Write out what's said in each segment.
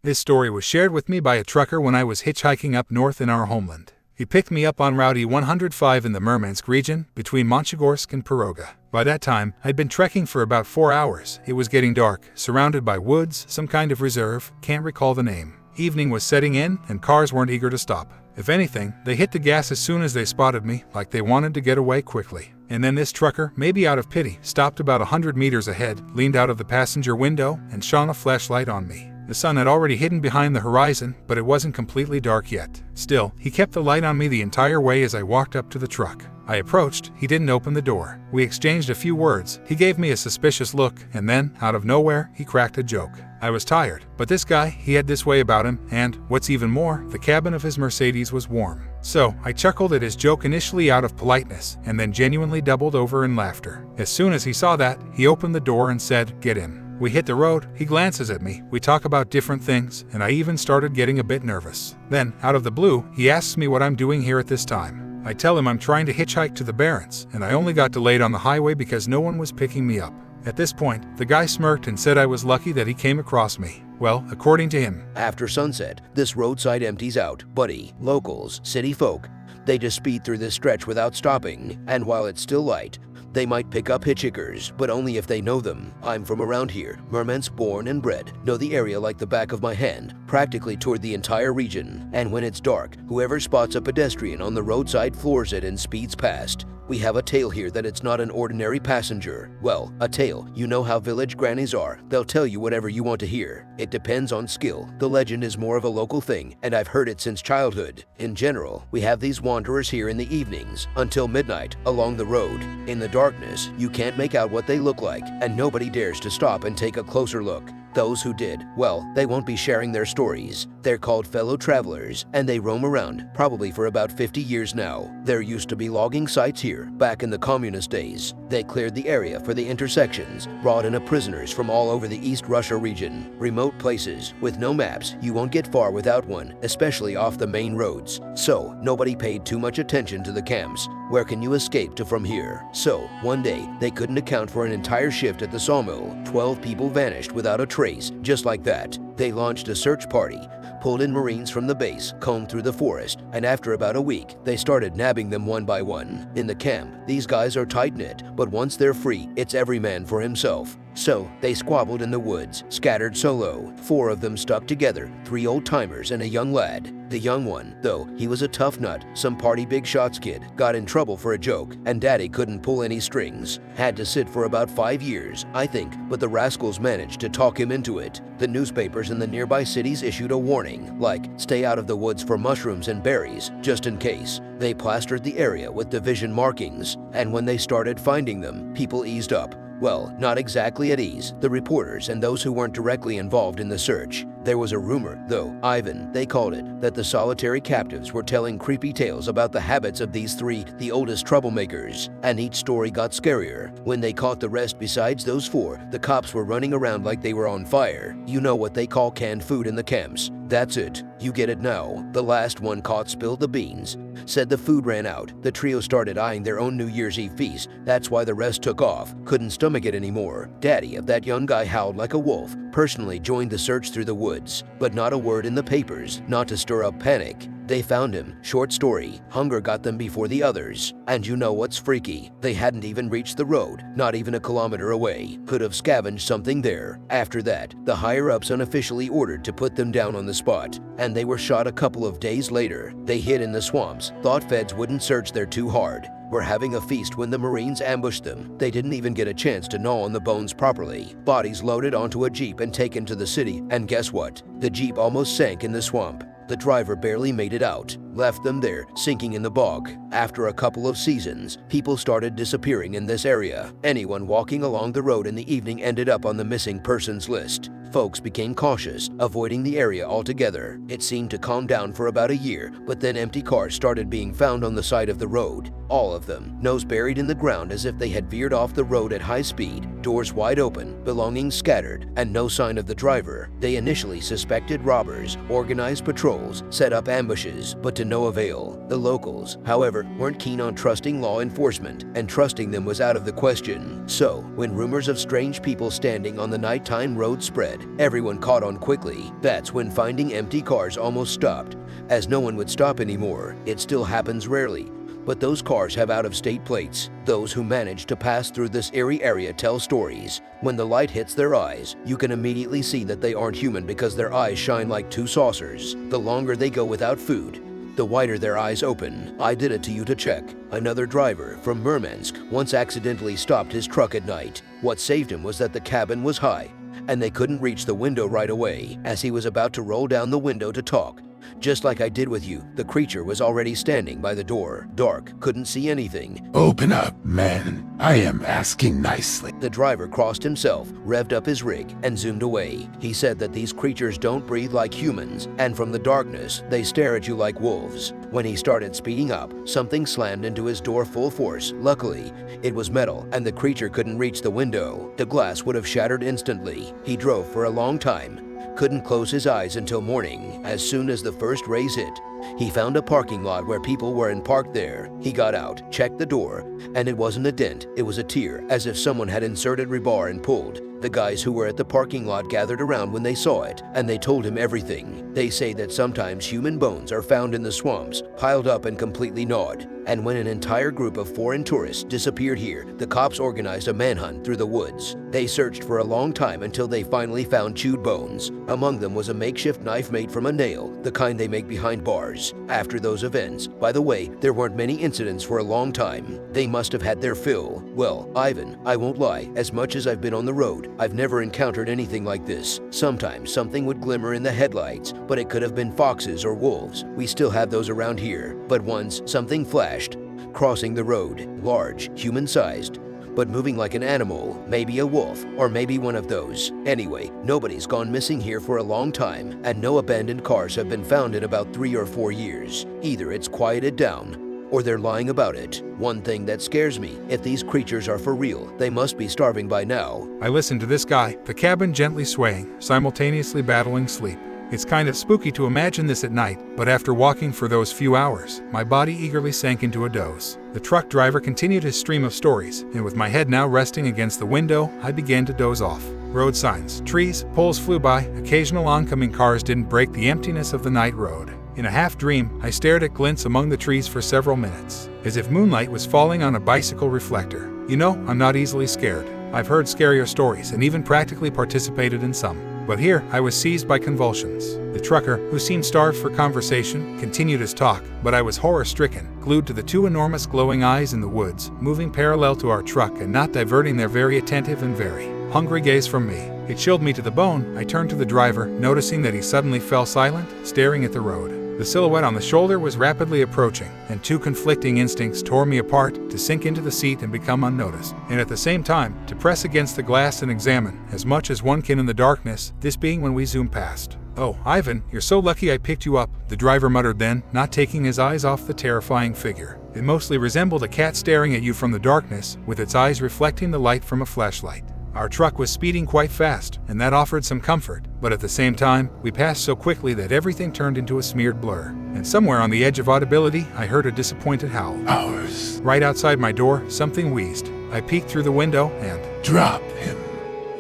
This story was shared with me by a trucker when I was hitchhiking up north in our homeland. He picked me up on Route E105 in the Murmansk region, between Monchegorsk and Piroga. By that time, I'd been trekking for about 4 hours. It was getting dark, surrounded by woods, some kind of reserve, can't recall the name. Evening was setting in, and cars weren't eager to stop. If anything, they hit the gas as soon as they spotted me, like they wanted to get away quickly. And then this trucker, maybe out of pity, stopped about 100 meters ahead, leaned out of the passenger window, and shone a flashlight on me. The sun had already hidden behind the horizon, but it wasn't completely dark yet. Still, he kept the light on me the entire way as I walked up to the truck. I approached, he didn't open the door. We exchanged a few words, he gave me a suspicious look, and then, out of nowhere, he cracked a joke. I was tired, but this guy, he had this way about him, and, what's even more, the cabin of his Mercedes was warm. So, I chuckled at his joke initially out of politeness, and then genuinely doubled over in laughter. As soon as he saw that, he opened the door and said, "Get in." We hit the road, he glances at me, we talk about different things, and I even started getting a bit nervous. Then, out of the blue, he asks me what I'm doing here at this time. I tell him I'm trying to hitchhike to the Barrens, and I only got delayed on the highway because no one was picking me up. At this point, the guy smirked and said I was lucky that he came across me. Well, according to him, after sunset, this roadside empties out. Buddy, locals, city folk, they just speed through this stretch without stopping, and while it's still light, they might pick up hitchhikers, but only if they know them. I'm from around here, Murmansk born and bred, know the area like the back of my hand, practically toured the entire region, and when it's dark, whoever spots a pedestrian on the roadside floors it and speeds past. We have a tale here that it's not an ordinary passenger. Well, a tale. You know how village grannies are. They'll tell you whatever you want to hear. It depends on skill. The legend is more of a local thing, and I've heard it since childhood. In general, we have these wanderers here in the evenings, until midnight, along the road. In the darkness, you can't make out what they look like, and nobody dares to stop and take a closer look. Those who did, well, they won't be sharing their stories. They're called fellow travelers, and they roam around, probably for about 50 years now. There used to be logging sites here, back in the communist days. They cleared the area for the intersections, brought in prisoners from all over the East Russia region. Remote places, with no maps, you won't get far without one, especially off the main roads. So, nobody paid too much attention to the camps. Where can you escape to from here? So, one day, they couldn't account for an entire shift at the sawmill. 12 people vanished without a trace, just like that. They launched a search party, pulled in Marines from the base, combed through the forest, and after about a week, they started nabbing them one by one. In the camp, these guys are tight-knit, but once they're free, it's every man for himself. So, they squabbled in the woods, scattered solo. 4 of them stuck together, 3 old-timers and a young lad. The young one, though, he was a tough nut, some party big shots kid, got in trouble for a joke, and daddy couldn't pull any strings. Had to sit for about 5 years, I think, but the rascals managed to talk him into it. The newspapers in the nearby cities issued a warning, like, stay out of the woods for mushrooms and berries, just in case. They plastered the area with division markings, and when they started finding them, people eased up. Well, not exactly at ease, the reporters and those who weren't directly involved in the search. There was a rumor, though, Ivan, they called it, that the solitary captives were telling creepy tales about the habits of these 3, the oldest troublemakers, and each story got scarier. When they caught the rest besides those 4, the cops were running around like they were on fire. You know what they call canned food in the camps. That's it. You get it now. The last one caught spilled the beans. Said the food ran out. The trio started eyeing their own New Year's Eve feast. That's why the rest took off. Couldn't stomach it anymore. Daddy of that young guy howled like a wolf. Personally joined the search through the woods. But not a word in the papers. Not to stir up panic. They found him. Short story. Hunger got them before the others. And you know what's freaky? They hadn't even reached the road. Not even a kilometer away. Could have scavenged something there. After that, the higher-ups unofficially ordered to put them down on the spot. And they were shot a couple of days later. They hid in the swamps. Thought feds wouldn't search there too hard. Were having a feast when the Marines ambushed them. They didn't even get a chance to gnaw on the bones properly. Bodies loaded onto a jeep and taken to the city. And guess what? The jeep almost sank in the swamp. The driver barely made it out, left them there, sinking in the bog. After a couple of seasons, people started disappearing in this area. Anyone walking along the road in the evening ended up on the missing persons list. Folks became cautious, avoiding the area altogether. It seemed to calm down for about a year, but then empty cars started being found on the side of the road. All of them, nose buried in the ground as if they had veered off the road at high speed, doors wide open, belongings scattered, and no sign of the driver. They initially suspected robbers, organized patrols, set up ambushes, but to to no avail. The locals, however, weren't keen on trusting law enforcement, and trusting them was out of the question. So, when rumors of strange people standing on the nighttime road spread, everyone caught on quickly. That's when finding empty cars almost stopped, as no one would stop anymore. It still happens rarely, but those cars have out-of-state plates. Those who manage to pass through this eerie area tell stories. When the light hits their eyes, you can immediately see that they aren't human because their eyes shine like two saucers. The longer they go without food, the wider their eyes open. I did it to you to check. Another driver from Murmansk once accidentally stopped his truck at night. What saved him was that the cabin was high, and they couldn't reach the window right away, as he was about to roll down the window to talk. Just like I did with you, the creature was already standing by the door. Dark, couldn't see anything. Open up, man. I am asking nicely. The driver crossed himself, revved up his rig, and zoomed away. He said that these creatures don't breathe like humans, and from the darkness, they stare at you like wolves. When he started speeding up, something slammed into his door full force. Luckily, it was metal, and the creature couldn't reach the window. The glass would have shattered instantly. He drove for a long time, couldn't close his eyes until morning. As soon as the first rays hit, he found a parking lot where people weren't parked there. He got out, checked the door, and it wasn't a dent, it was a tear, as if someone had inserted rebar and pulled. The guys who were at the parking lot gathered around when they saw it, and they told him everything. They say that sometimes human bones are found in the swamps, piled up and completely gnawed. And when an entire group of foreign tourists disappeared here, the cops organized a manhunt through the woods. They searched for a long time until they finally found chewed bones. Among them was a makeshift knife made from a nail, the kind they make behind bars. After those events, by the way, there weren't many incidents for a long time. They must have had their fill. Well, Ivan, I won't lie, as much as I've been on the road, I've never encountered anything like this. Sometimes something would glimmer in the headlights, but it could have been foxes or wolves. We still have those around here. But once, something flashed, crossing the road, large, human-sized, but moving like an animal, maybe a wolf, or maybe one of those. Anyway, nobody's gone missing here for a long time, and no abandoned cars have been found in about 3 or 4 years. Either it's quieted down, or they're lying about it. One thing that scares me, if these creatures are for real, they must be starving by now. I listened to this guy, the cabin gently swaying, simultaneously battling sleep. It's kind of spooky to imagine this at night, but after walking for those few hours, my body eagerly sank into a doze. The truck driver continued his stream of stories, and with my head now resting against the window, I began to doze off. Road signs, trees, poles flew by, occasional oncoming cars didn't break the emptiness of the night road. In a half-dream, I stared at glints among the trees for several minutes, as if moonlight was falling on a bicycle reflector. You know, I'm not easily scared. I've heard scarier stories and even practically participated in some. But here, I was seized by convulsions. The trucker, who seemed starved for conversation, continued his talk, but I was horror-stricken, glued to the two enormous glowing eyes in the woods, moving parallel to our truck and not diverting their very attentive and very hungry gaze from me. It chilled me to the bone. I turned to the driver, noticing that he suddenly fell silent, staring at the road. The silhouette on the shoulder was rapidly approaching, and two conflicting instincts tore me apart to sink into the seat and become unnoticed, and at the same time, to press against the glass and examine, as much as one can in the darkness, this being when we zoomed past. "Oh, Ivan, you're so lucky I picked you up," the driver muttered then, not taking his eyes off the terrifying figure. It mostly resembled a cat staring at you from the darkness, with its eyes reflecting the light from a flashlight. Our truck was speeding quite fast, and that offered some comfort, but at the same time, we passed so quickly that everything turned into a smeared blur. And somewhere on the edge of audibility, I heard a disappointed howl. Ours. Right outside my door, something wheezed. I peeked through the window and... Drop him.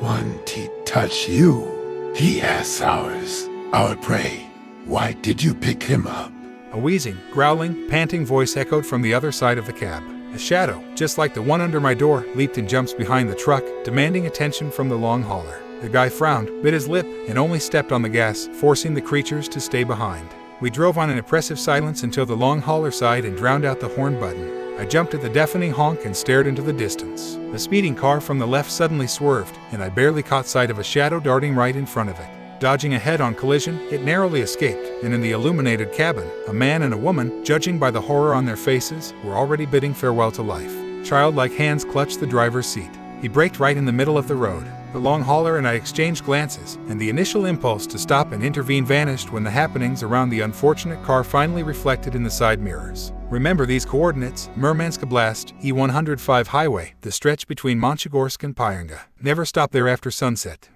Want he touch you? He has ours. Our prey. Why did you pick him up? A wheezing, growling, panting voice echoed from the other side of the cab. A shadow, just like the one under my door, leaped and jumps behind the truck, demanding attention from the long hauler. The guy frowned, bit his lip, and only stepped on the gas, forcing the creatures to stay behind. We drove on in oppressive silence until the long hauler sighed and drowned out the horn button. I jumped at the deafening honk and stared into the distance. A speeding car from the left suddenly swerved, and I barely caught sight of a shadow darting right in front of it. Dodging a head-on collision, it narrowly escaped, and in the illuminated cabin, a man and a woman, judging by the horror on their faces, were already bidding farewell to life. Childlike hands clutched the driver's seat. He braked right in the middle of the road. The long hauler and I exchanged glances, and the initial impulse to stop and intervene vanished when the happenings around the unfortunate car finally reflected in the side mirrors. Remember these coordinates: Murmansk Oblast, E105 highway, the stretch between Monchegorsk and Pyonga. Never stop there after sunset.